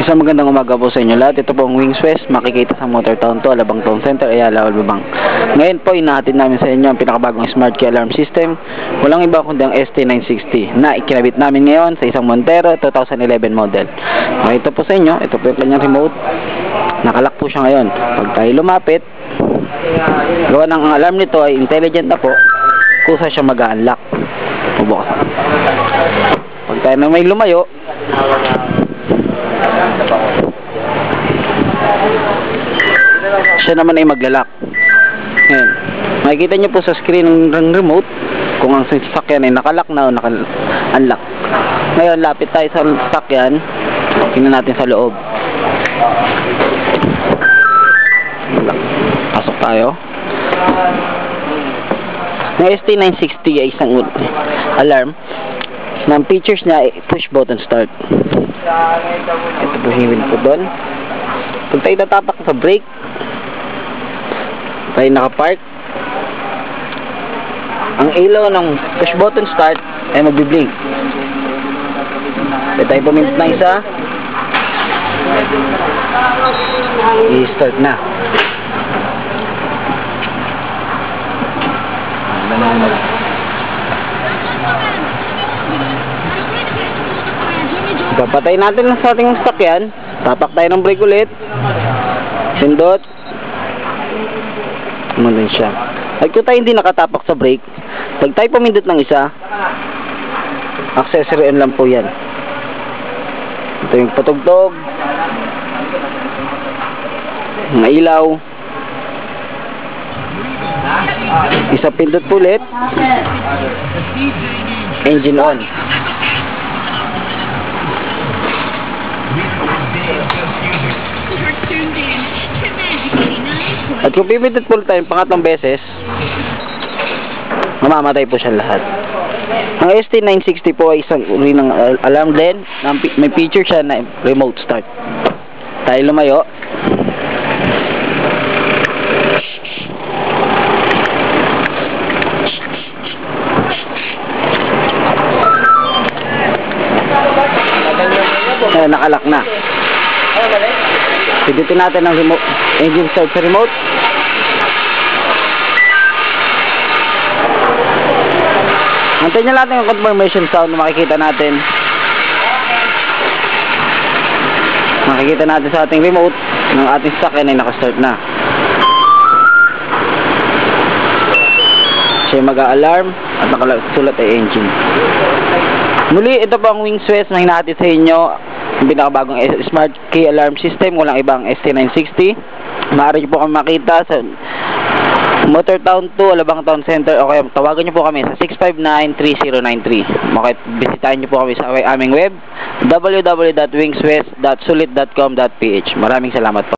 Isang magandang umaga po sa inyo lahat. Ito po ang Wings West, makikita sa Motor Town to, Alabang Town Center, Ayala, Albabang. Ngayon po, inahatid namin sa inyo ang pinakabagong smart key alarm system. Walang iba kundi ang ST960 na ikinabit namin ngayon sa isang Montero 2011 model. Ito po sa inyo, ito po yung kanyang remote. Nakalak po siya ngayon. Pag tayo lumapit, gawa ng alarm nito ay intelligent na po, kusa siya mag-unlock. Bubukas. Pag tayo na may lumayo, siya naman ay maglalak. Ngayon, makikita nyo po sa screen ng remote kung ang sasakyan ay nakalak na o naka-unlock. Ngayon, lapit tayo sa sasakyan. Tingnan natin sa loob. Pasok tayo. Ng ST960 ay isang alarm na ang features niya ay push button start. Ito po hiwin po doon. Pag tayo tatapak sa brake, tayo nakapark, ang ilaw ng push button start ay magbiblink. Pwede tayo pumindot ng isa, i-start na. Papatay natin sa ating sasakyan, tapak tayo ng brake ulit, pindot, umulan siya. At kung tayo hindi nakatapak sa brake, pag tayo pumindot ng isa, accessory on lang po yan. Ito yung patugtog, mga ilaw, isa pindot po ulit, engine on. At kung pipindot po tayo pangatlong beses, mamamatay po siya lahat. Ang ST960 po ay isang uri ng alarm din. May feature siya na remote start. Tayo lumayo. Nakalak na. Pindutin natin ang remote, engine start sa remote. Antayin nyo natin yung confirmation sound na makikita natin. Makikita natin sa ating remote ng ating sasakyan ay nakastart na. Siya mag-a-alarm at nakasulat ay engine. Muli, ito po ang Wings West na hinahatid sa inyo. Ang pinakabagong smart key alarm system, walang ibang ST960. Maaari nyo po kami makita sa Motor Town 2, Alabang Town Center, o kaya tawagan nyo po kami sa 659-3093. Bisitahin nyo po kami sa aming web, www.wingswest.sulit.com.ph. Maraming salamat po.